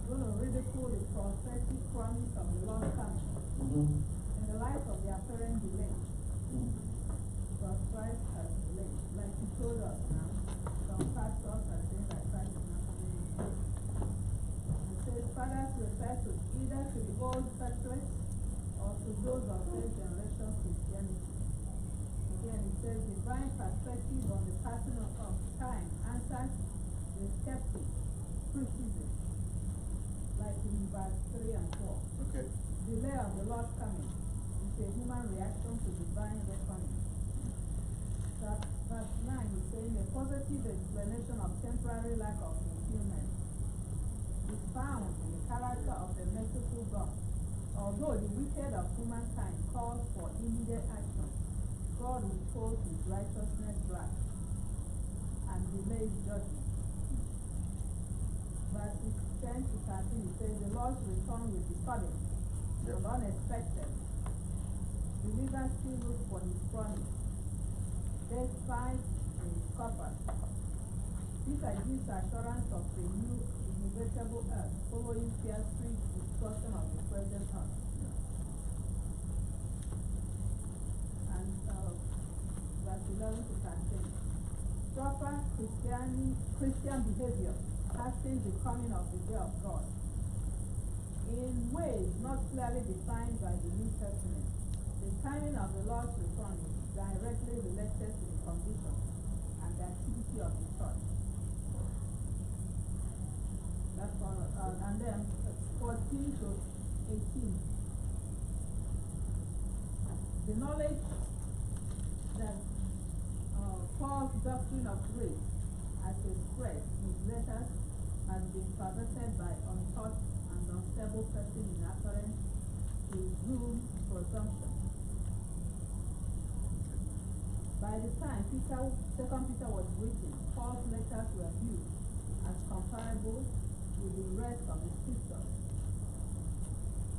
going to ridicule the prophetic promise of the Lord coming in the light of the apparent delay. Because Christ has delayed. Like he told us now, some pastors are saying that Christ is not coming again. It says fathers refer to either to the Old Testament or to those of first generation Christianity. Again, it says divine perspective on the passing of time answers the skeptic criticism, like in verse 3 and 4. Okay. Delay of the Lord coming is a human reaction to divine reckoning. Verse 9 is saying a positive explanation of temporary lack of fulfillment is found in the character of the merciful God. Although the wicked of humankind calls for immediate action, God withholds his righteousness wrath and delays judgment. Verses 10 to 13 it says the Lord's return will be sudden and unexpected. Believers still look for his promise despite the scoffers. This gives assurance of a new inevitable earth following fear-free destruction of the present earth. And verse 11 to 13. Proper Christian behavior hastens the coming of the day of God in ways not clearly defined by the New Testament. The timing of the Lord's return is directly related to the condition and the activity of the church. That's all. And then 14 to 18. The knowledge that Paul's doctrine of grace as expressed in his letters has been perverted by untaught and unstable person in apparent presumed presumption. By the time 2 Peter was written, Paul's letters were viewed as comparable with the rest of the scriptures,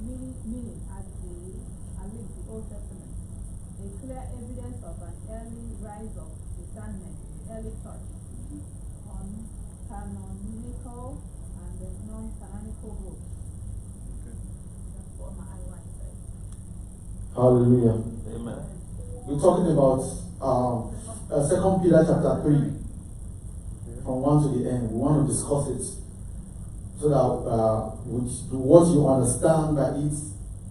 meaning as the Old Testament, a clear evidence of an early rise of discernment in the early church on canonical and non-canonical books. That's what my outline says. Hallelujah. Amen. We're talking about 2 Peter chapter 3, from 1 to the end. We want to discuss it so that what you understand by it,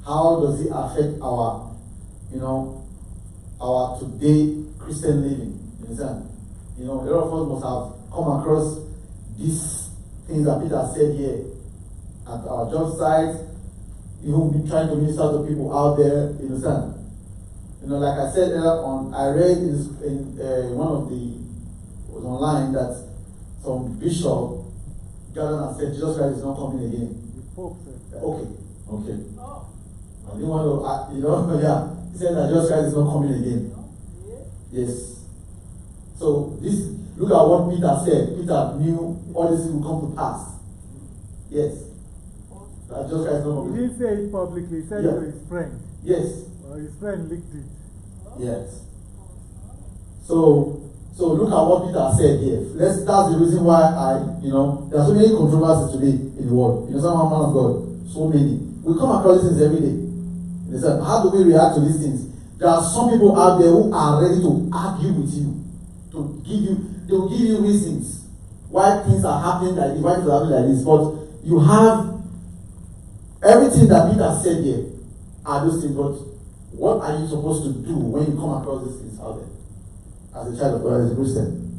how does it affect our, our today Christian living? You understand? A lot of us must have come across these things that Peter said here at our job site, even trying to minister to people out there. You understand? Like I said earlier on, I read in one of the, was online, that some bishop gathered and said Jesus Christ is not coming again. Okay. I didn't want to, yeah. He said that Jesus Christ is not coming again. Yes. So look at what Peter said. Peter knew all this will come to pass. Yes. That Jesus Christ is not coming. He didn't say it publicly, he said it to his friend. Yes. His friend leaked it. Yes. So look at what Peter said here. That's the reason why there are so many controversies today in the world. Some man of God, so many. We come across these things every day. How do we react to these things? There are some people out there who are ready to argue with you, they will give you reasons why things are happening like this, why things are happening like this. But you have everything that Peter said here are those things. But what are you supposed to do when you come across these things out there? As a child of God, as a Christian.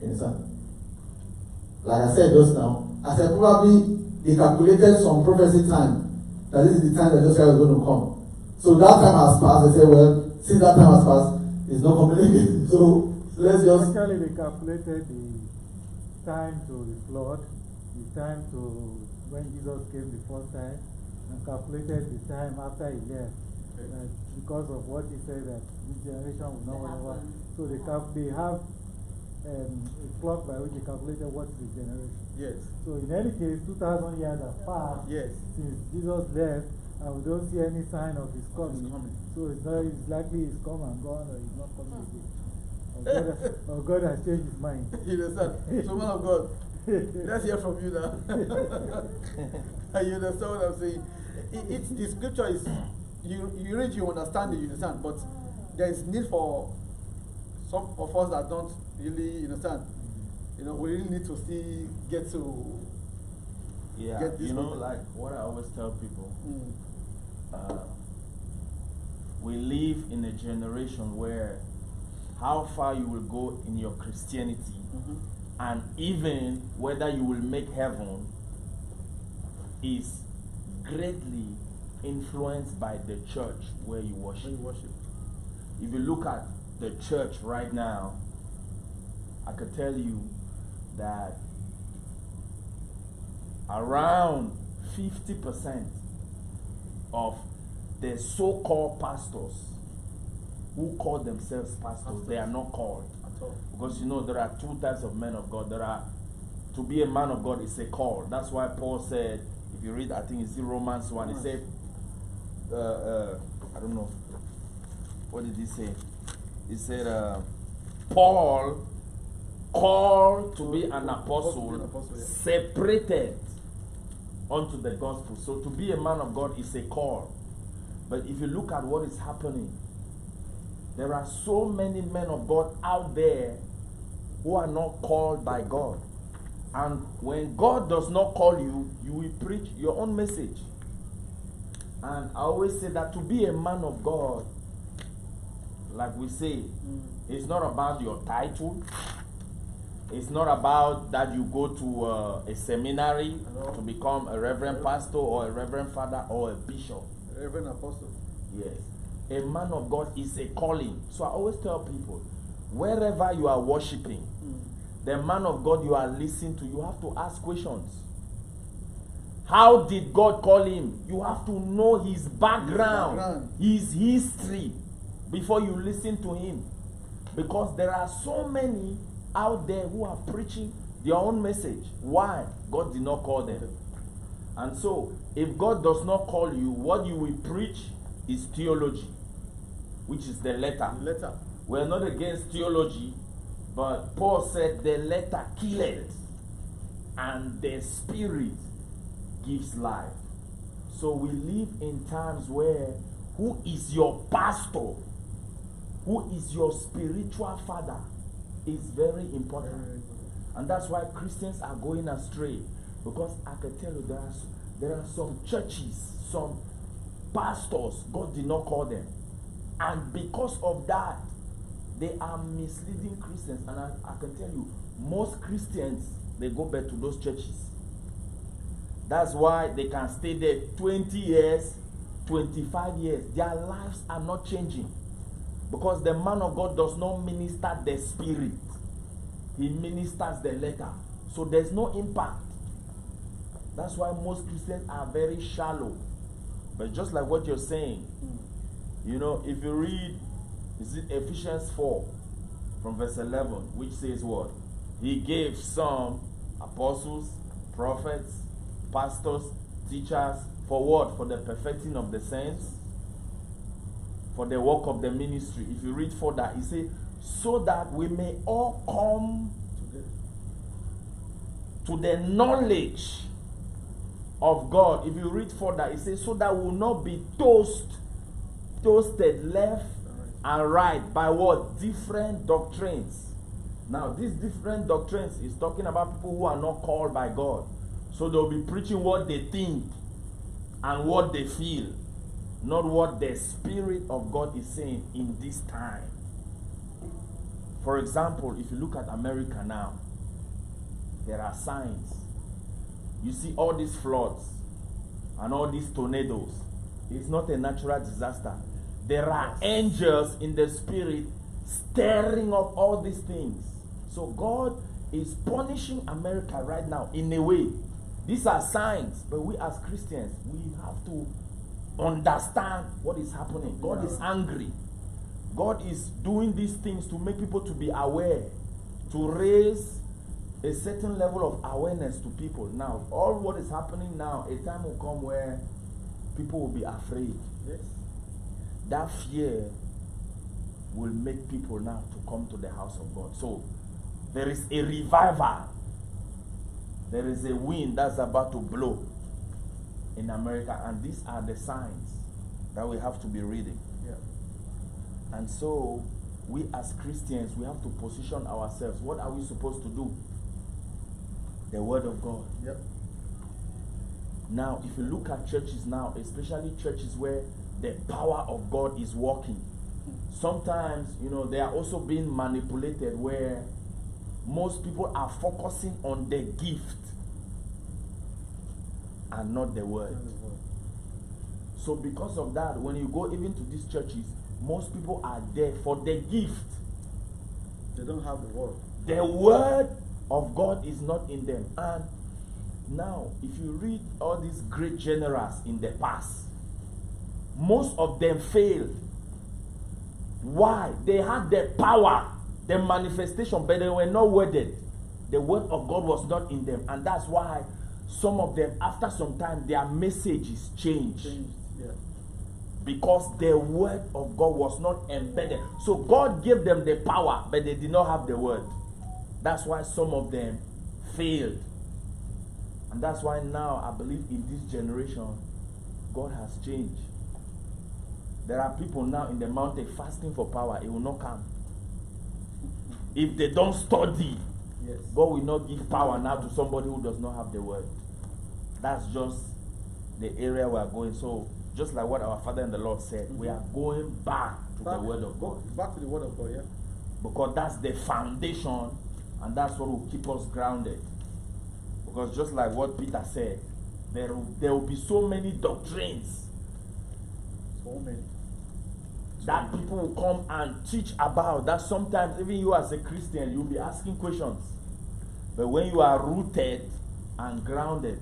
You understand? Like I said just now, I said probably they calculated some prophecy time, that this is the time that Jesus Christ is going to come. So that time has passed. They said, well, since that time has passed, it's not coming again. So let's just... Actually, they calculated the time to the flood, the time to when Jesus came the first time, and calculated the time after he left. Because of what he said that this generation will not whatever. So they have a clock by which they calculated what is the generation. Yes. So in any case, 2,000 years have passed since Jesus left, and we don't see any sign of his coming. So it's likely he's come and gone, or he's not coming again. Or God has changed his mind. You understand? So, man of God, Let's hear from you now. You understand what I'm saying? It's the scripture is you read, you understand it, you understand, but there is need for some of us that don't really understand. We really need to still get to get this. Like what I always tell people. We live in a generation where how far you will go in your Christianity, and even whether you will make heaven, is greatly influenced by the church where you worship. If you look at the church right now, I could tell you that around 50% of the so-called pastors who call themselves pastors, they are not called. At all. Because there are two types of men of God. To be a man of God is a call. That's why Paul said, if you read, I think it's in Romans 1, he said, I don't know, what did he say? He said, Paul called to be an apostle, separated unto the gospel. So to be a man of God is a call. But if you look at what is happening, there are so many men of God out there who are not called by God. And when God does not call you, you will preach your own message. And I always say that to be a man of God, like we say, it's not about your title. It's not about that you go to a seminary to become a reverend pastor or a reverend father or a bishop. Reverend apostle. Yes. A man of God is a calling. So I always tell people, wherever you are worshiping, the man of God you are listening to, you have to ask questions. How did God call him? You have to know his background, his history, before you listen to him. Because there are so many out there who are preaching their own message. Why? God did not call them. And so, if God does not call you, what you will preach is theology, which is the letter. We're not against theology, but Paul said the letter killeth, and the spirit gives life. So we live in times where who is your pastor, who is your spiritual father, is very important. And that's why Christians are going astray. Because I can tell you there are some churches, some pastors, God did not call them. And because of that, they are misleading Christians. And I can tell you, most Christians, they go back to those churches. That's why they can stay there 20 years, 25 years. Their lives are not changing. Because the man of God does not minister the spirit. He ministers the letter. So there's no impact. That's why most Christians are very shallow. But just like what you're saying, if you read, is it Ephesians 4 from verse 11, which says what? He gave some apostles, prophets, pastors, teachers, for what? For the perfecting of the saints, for the work of the ministry. If you read further, he says, so that we may all come to the knowledge of God. If you read further, it says, so that we will not be toasted left and right by what? Different doctrines. Now, these different doctrines is talking about people who are not called by God. So they'll be preaching what they think and what they feel, not what the Spirit of God is saying in this time. For example, if you look at America now, there are signs. You see all these floods and all these tornadoes. It's not a natural disaster. There are angels in the spirit stirring up all these things. So God is punishing America right now in a way. These are signs, but we as Christians, we have to understand what is happening. God is angry. God is doing these things to make people to be aware, to raise a certain level of awareness to people. Now, all what is happening now, a time will come where people will be afraid. Yes. That fear will make people now to come to the house of God. So, there is a revival There is a wind that's about to blow in America, and these are the signs that we have to be reading. Yeah. And so, we as Christians, we have to position ourselves. What are we supposed to do? The Word of God. Yep. Now, if you look at churches now, especially churches where the power of God is working, sometimes, they are also being manipulated where most people are focusing on the gift and not the word. So because of that, when you go even to these churches, most people are there for the gift. They don't have the word. The word of God is not in them. And now, if you read all these great generals in the past, most of them failed. Why? They had the power, the manifestation, but they were not worded. The word of God was not in them. And that's why some of them, after some time, their messages changed. Yeah. Because the word of God was not embedded. So God gave them the power, but they did not have the word. That's why some of them failed. And that's why now I believe in this generation, God has changed. There are people now in the mountain fasting for power. It will not come. If they don't study, yes, God will not give power now to somebody who does not have the word. That's just the area we are going. So, just like what our Father in the Lord said, we are going back to the word of God. Back to the word of God, yeah. Because that's the foundation, and that's what will keep us grounded. Because just like what Peter said, there will be so many doctrines. So many. That people will come and teach about. That sometimes even you as a Christian, you'll be asking questions. But when you are rooted and grounded,